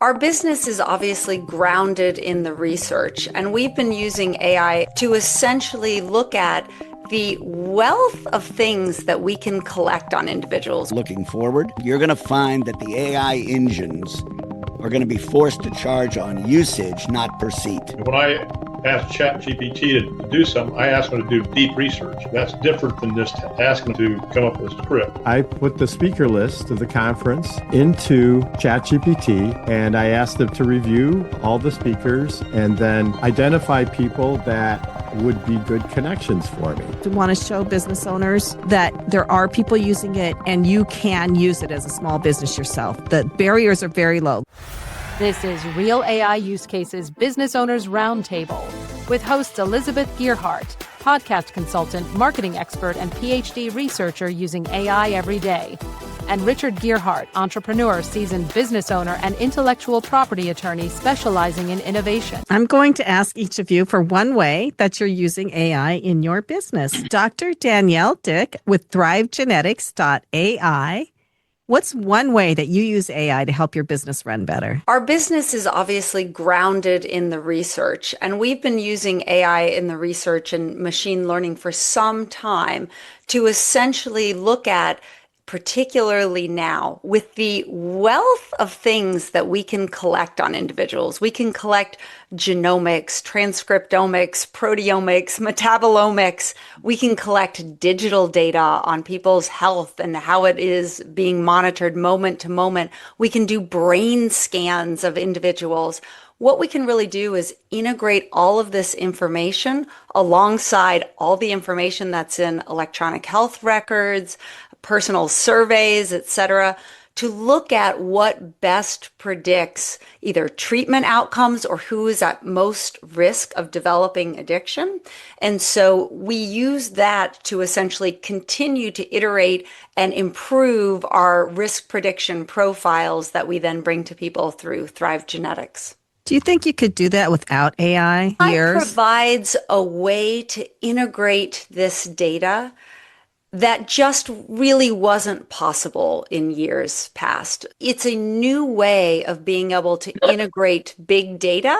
Our business is obviously grounded in the research, and we've been using AI to essentially look at the wealth of things that we can collect on individuals. Looking forward, you're going to find that the AI engines are going to be forced to charge on usage, not per seat. When I ask ChatGPT to do something, I ask them to do deep research. That's different than just asking them to come up with a script. I put the speaker list of the conference into ChatGPT, and I asked them to review all the speakers and then identify people that would be good connections for me. We want to show business owners that there are people using it and you can use it as a small business yourself. The barriers are very low. This is Real AI Use Cases Business Owners Roundtable with hosts Elizabeth Gearhart, podcast consultant, marketing expert, and PhD researcher using AI every day, and Richard Gearhart, entrepreneur, seasoned business owner, and intellectual property attorney specializing in innovation. I'm going to ask each of you for one way that you're using AI in your business. Dr. Danielle Dick with ThriveGenetics.ai. What's one way that you use AI to help your business run better? Our business is obviously grounded in the research, and we've been using AI in the research and machine learning for some time to essentially look at, particularly now, with the wealth of things that we can collect on individuals. We can collect genomics, transcriptomics, proteomics, metabolomics. We can collect digital data on people's health and how it is being monitored moment to moment. We can do brain scans of individuals. What we can really do is integrate all of this information alongside all the information that's in electronic health records, personal surveys, etc., to look at what best predicts either treatment outcomes or who is at most risk of developing addiction. And so we use that to essentially continue to iterate and improve our risk prediction profiles that we then bring to people through ThriveGenetics. Do you think you could do that without AI? It provides a way to integrate this data that just really wasn't possible in years past. It's a new way of being able to integrate big data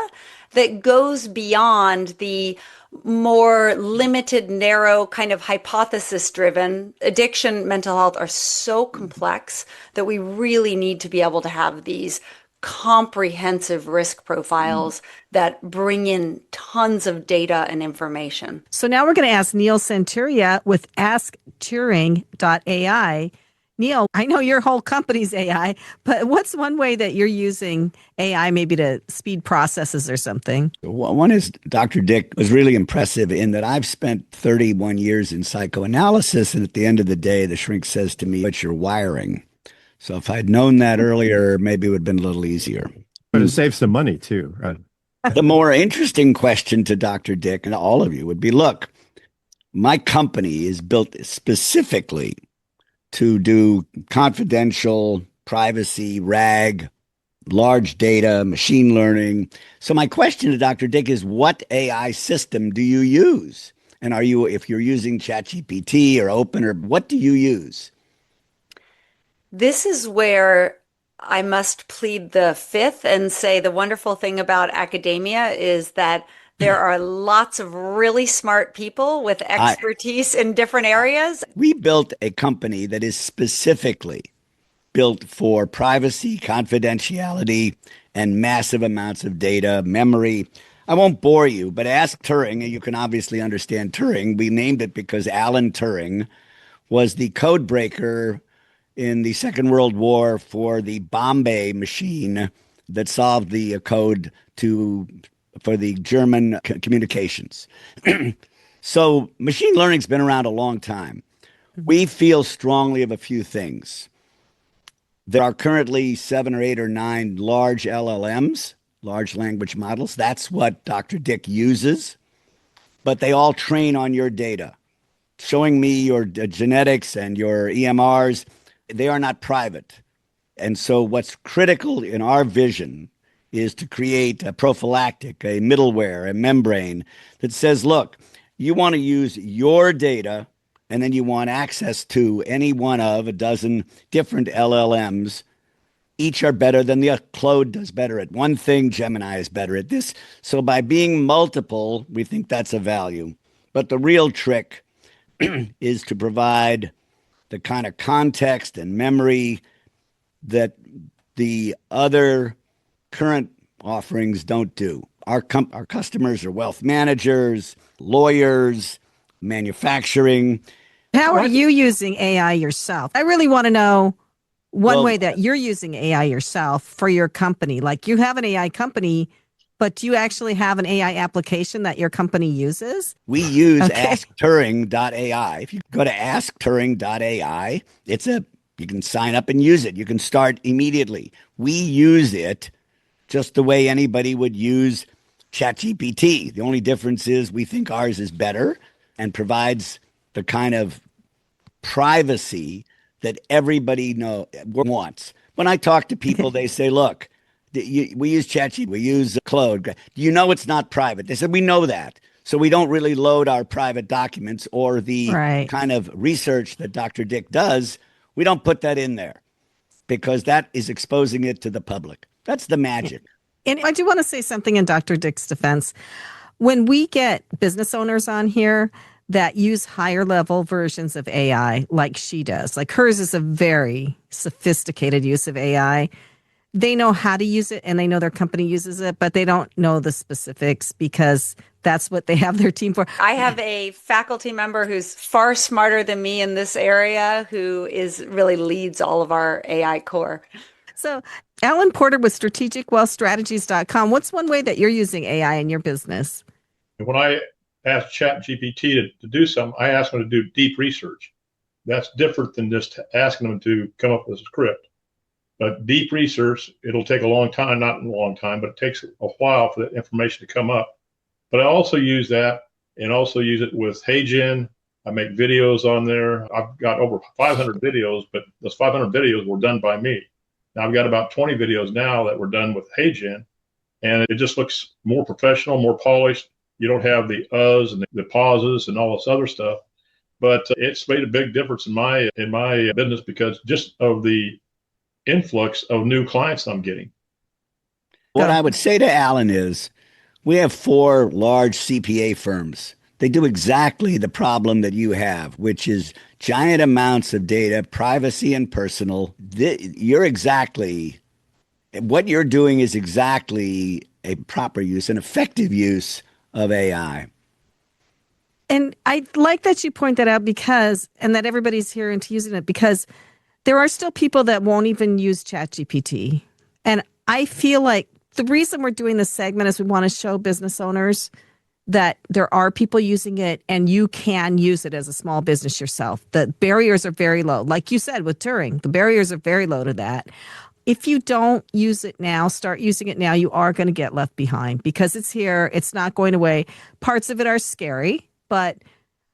that goes beyond the more limited, narrow, kind of hypothesis-driven. Addiction, mental health are so complex that we really need to be able to have these comprehensive risk profiles that bring in tons of data and information. So now we're going to ask Neil Senturia with AskTuring.ai. Neil, I know your whole company's AI, but what's one way that you're using AI maybe to speed processes or something? One is Dr. Dick was really impressive in that I've spent 31 years in psychoanalysis, and at the end of the day, the shrink says to me, "It's your wiring." So if I'd known that earlier, maybe it would have been a little easier. But it saves some money too, right? The more interesting question to Dr. Dick and all of you would be, look, my company is built specifically to do confidential, privacy, RAG, large data, machine learning. So my question to Dr. Dick is, what AI system do you use? And if you're using ChatGPT or Open, or what do you use? This is where I must plead the fifth and say the wonderful thing about academia is that there are lots of really smart people with expertise in different areas. We built a company that is specifically built for privacy, confidentiality, and massive amounts of data, memory. I won't bore you, but ask Turing, and you can obviously understand Turing. We named it because Alan Turing was the code breaker in the Second World War for the Bombay machine that solved the code for the German communications. So machine learning's been around a long time. We feel strongly of a few things. There are currently 7 or 8 or 9 large LLMs, large language models. That's what Dr. Dick uses, but they all train on your data. Showing me your genetics and your EMRs, they are not private. And so what's critical in our vision is to create a prophylactic, a middleware, a membrane that says, look, you want to use your data, and then you want access to any one of a dozen different LLMs each are better than the other. Claude does better at one thing. Gemini is better at this. So by being multiple, we think that's a value. But the real trick is to provide the kind of context and memory that the other current offerings don't do. Our customers are wealth managers, lawyers, manufacturing. How are you using AI yourself? I really want to know one way that you're using AI yourself for your company. Like you have an AI company, but do you actually have an AI application that your company uses? We use AskTuring.ai. If you go to AskTuring.ai, you can sign up and use it. You can start immediately. We use it just the way anybody would use ChatGPT. The only difference is we think ours is better and provides the kind of privacy that everybody wants. When I talk to people, they say, look, we use ChatGPT, we use Claude. Do you know it's not private? They said, we know that. So we don't really load our private documents or the kind of research that Dr. Dick does. We don't put that in there because that is exposing it to the public. That's the magic. And I do want to say something in Dr. Dick's defense. When we get business owners on here that use higher level versions of AI like she does, like hers is a very sophisticated use of AI. They know how to use it and they know their company uses it, but they don't know the specifics because that's what they have their team for. I have a faculty member who's far smarter than me in this area who really leads all of our AI core. So Alan Porter with strategicwealthstrategies.com. What's one way that you're using AI in your business? When I ask ChatGPT to do something, I ask them to do deep research. That's different than just asking them to come up with a script. But deep research, it'll take a long time, not a long time, but it takes a while for that information to come up. But I also use that and also use it with HeyGen. I make videos on there. I've got over 500 videos, but those 500 videos were done by me. Now I've got about 20 videos now that were done with HeyGen, and it just looks more professional, more polished. You don't have the uhs and the pauses and all this other stuff. But it's made a big difference in my business because just of the influx of new clients I'm getting. What I would say to Alan is we have 4 large CPA firms. They do exactly the problem that you have, which is giant amounts of data, privacy and personal. What you're doing is exactly a proper use, an effective use of AI. And I like that you point that out and that everybody's here into using it because there are still people that won't even use ChatGPT. And I feel like the reason we're doing this segment is we want to show business owners that there are people using it and you can use it as a small business yourself. The barriers are very low. Like you said with Turing, the barriers are very low to that. If you don't use it now, start using it now, you are going to get left behind because it's here. It's not going away. Parts of it are scary, but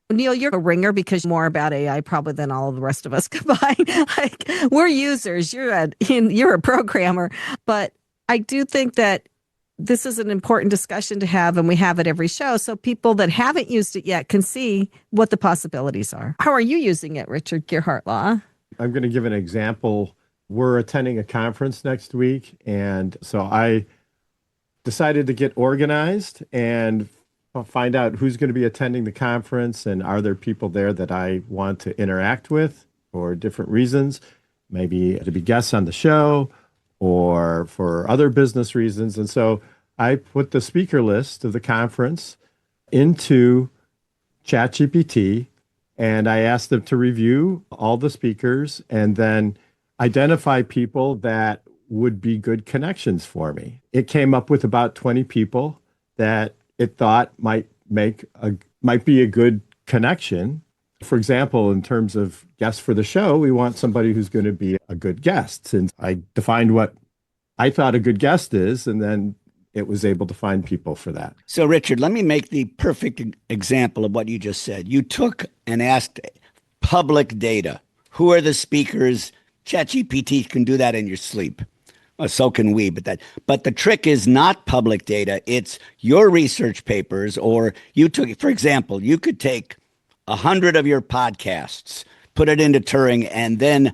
Neil, you're a ringer because you're more about AI probably than all of the rest of us combined. Like we're users. You're a programmer, but I do think that this is an important discussion to have, and we have it every show. So people that haven't used it yet can see what the possibilities are. How are you using it, Richard Gearhart Law? I'm going to give an example. We're attending a conference next week, and so I decided to get organized and find out who's going to be attending the conference and are there people there that I want to interact with for different reasons, maybe to be guests on the show or for other business reasons. And so I put the speaker list of the conference into ChatGPT and I asked them to review all the speakers and then identify people that would be good connections for me. It came up with about 20 people that it thought might be a good connection. For example, in terms of guests for the show, we want somebody who's going to be a good guest. And I defined what I thought a good guest is, and then it was able to find people for that. So, Richard, let me make the perfect example of what you just said. You took and asked public data. Who are the speakers? ChatGPT can do that in your sleep. Well, so can we, but the trick is not public data. It's your research papers, or for example, you could take 100 of your podcasts, put it into Turing, and then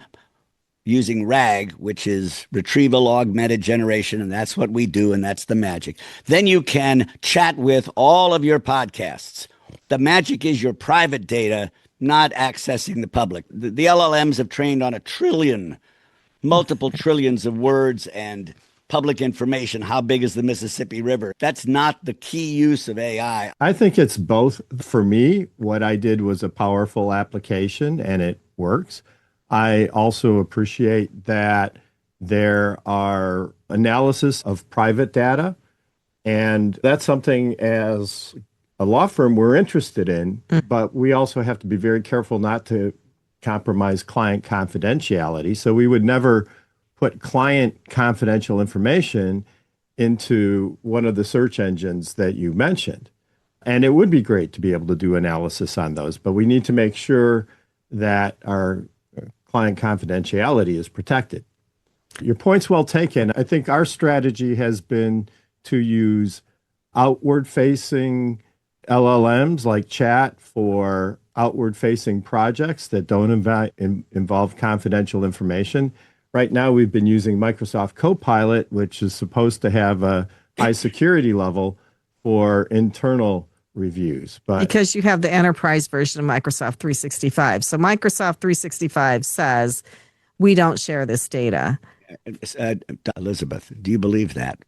using RAG, which is retrieval augmented generation, and that's what we do, and that's the magic. Then you can chat with all of your podcasts. The magic is your private data, not accessing the public. The LLMs have trained on multiple trillions of words and public information. How big is the Mississippi River? That's not the key use of AI. I think it's both. For me, what I did was a powerful application and it works. I also appreciate that there are analysis of private data, and that's something as a law firm we're interested in, but we also have to be very careful not to compromise client confidentiality. So we would never put client confidential information into one of the search engines that you mentioned. And it would be great to be able to do analysis on those, but we need to make sure that our client confidentiality is protected. Your point's well taken. I think our strategy has been to use outward-facing LLMs like chat for outward-facing projects that don't involve confidential information. Right now, we've been using Microsoft Copilot, which is supposed to have a high security level for internal reviews. But because you have the enterprise version of Microsoft 365. So Microsoft 365 says we don't share this data. Elizabeth, do you believe that?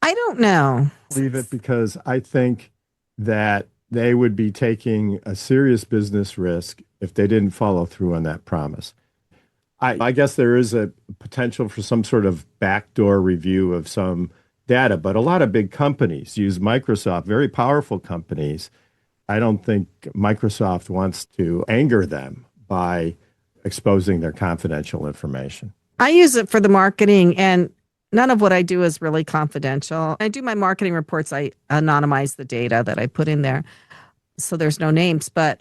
I don't know. I believe it because I think that they would be taking a serious business risk if they didn't follow through on that promise. I guess there is a potential for some sort of backdoor review of some data, but a lot of big companies use Microsoft, very powerful companies. I don't think Microsoft wants to anger them by exposing their confidential information. I use it for the marketing, and none of what I do is really confidential. I do my marketing reports. I anonymize the data that I put in there, so there's no names, but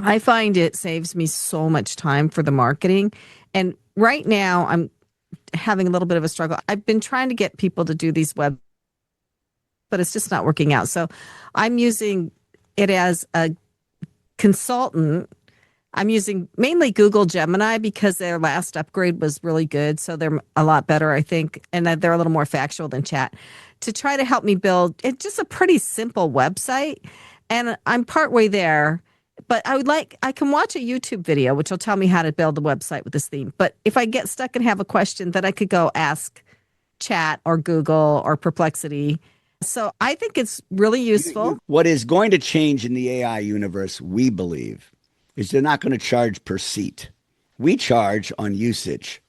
I find it saves me so much time for the marketing. And right now I'm having a little bit of a struggle. I've been trying to get people to do these web, but it's just not working out. So I'm using it as a consultant. I'm using mainly Google Gemini because their last upgrade was really good. So they're a lot better, I think. And they're a little more factual than chat to try to help me build it's just a pretty simple website. And I'm partway there. But I can watch a YouTube video, which will tell me how to build a website with this theme. But if I get stuck and have a question, then I could go ask Chat or Google or Perplexity. So I think it's really useful. What is going to change in the AI universe, we believe, is they're not going to charge per seat. We charge on usage.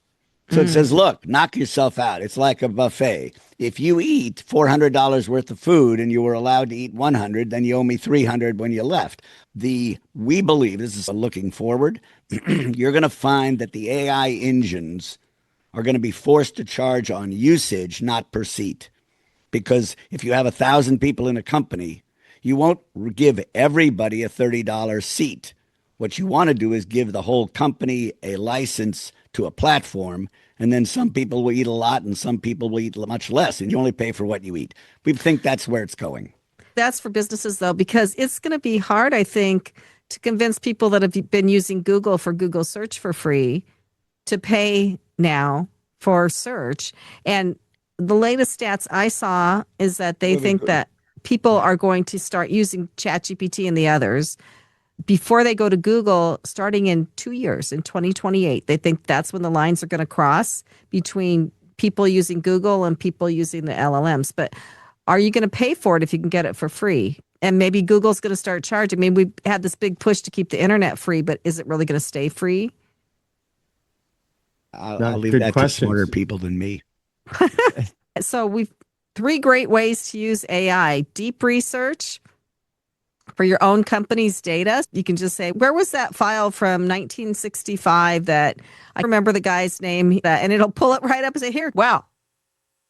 So it says, look, knock yourself out. It's like a buffet. If you eat $400 worth of food and you were allowed to eat 100, then you owe me 300 when you left. We believe, this is looking forward, you're going to find that the AI engines are going to be forced to charge on usage, not per seat. Because if you have 1,000 people in a company, you won't give everybody a $30 seat. What you want to do is give the whole company a license to a platform, and then some people will eat a lot and some people will eat much less, and you only pay for what you eat. We think that's where it's going. That's for businesses, though, because it's going to be hard, I think, to convince people that have been using Google for Google search for free to pay now for search. And the latest stats I saw is that they think that people are going to start using ChatGPT and the others before they go to Google, starting in 2 years, in 2028. They think that's when the lines are going to cross between people using Google and people using the LLMs. But are you going to pay for it if you can get it for free? And maybe Google's going to start charging. I mean, we've had this big push to keep the internet free, but is it really going to stay free? I'll leave that to smarter people than me. So we've 3 great ways to use AI. Deep research for your own company's data. You can just say, where was that file from 1965 that I remember the guy's name, and it'll pull it right up and say, here, wow,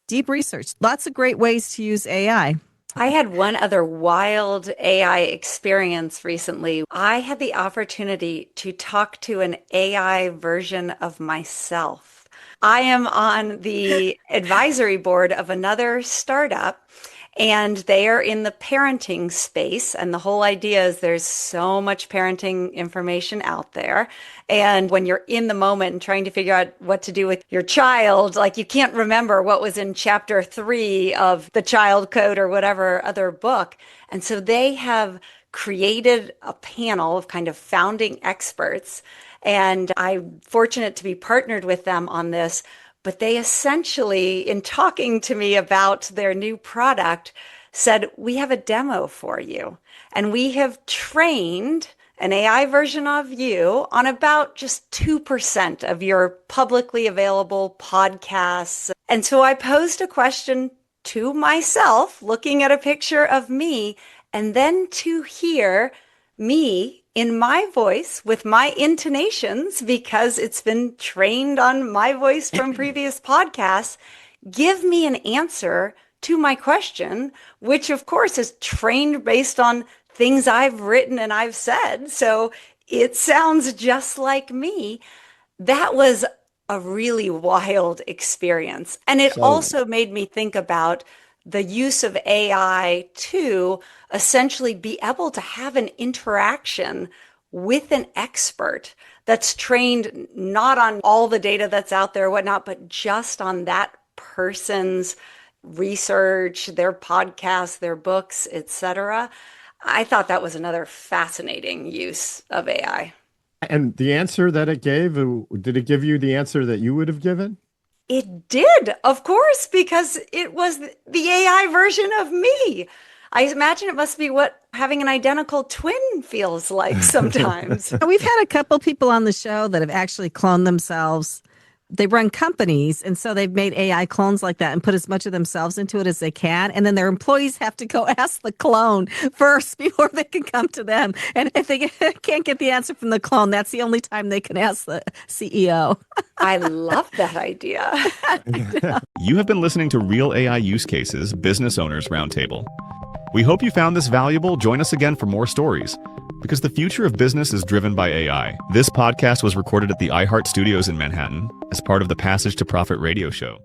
deep research. Lots of great ways to use AI. I had one other wild AI experience recently. I had the opportunity to talk to an AI version of myself. I am on the advisory board of another startup, And they are in the parenting space. And the whole idea is there's so much parenting information out there. And when you're in the moment and trying to figure out what to do with your child, like you can't remember what was in chapter 3 of the child code or whatever other book. And so they have created a panel of kind of founding experts. And I'm fortunate to be partnered with them on this. But they essentially, in talking to me about their new product, said, we have a demo for you. And we have trained an AI version of you on about just 2% of your publicly available podcasts. And so I posed a question to myself, looking at a picture of me, and then to hear me in my voice with my intonations, because it's been trained on my voice from previous podcasts, give me an answer to my question, which of course is trained based on things I've written and I've said. So it sounds just like me. That was a really wild experience. And it also made me think about the use of AI to essentially be able to have an interaction with an expert that's trained not on all the data that's out there, whatnot, but just on that person's research, their podcasts, their books, etc. I thought that was another fascinating use of AI. And the answer that it gave, did it give you the answer that you would have given? It did, of course, because it was the AI version of me. I imagine it must be what having an identical twin feels like sometimes. We've had a couple people on the show that have actually cloned themselves. They run companies, and so they've made AI clones like that and put as much of themselves into it as they can. And then their employees have to go ask the clone first before they can come to them. And if they can't get the answer from the clone, that's the only time they can ask the CEO. I love that idea. You have been listening to Real AI Use Cases Business Owners Roundtable. We hope you found this valuable. Join us again for more stories, because the future of business is driven by AI. This podcast was recorded at the iHeart Studios in Manhattan as part of the Passage to Profit radio show.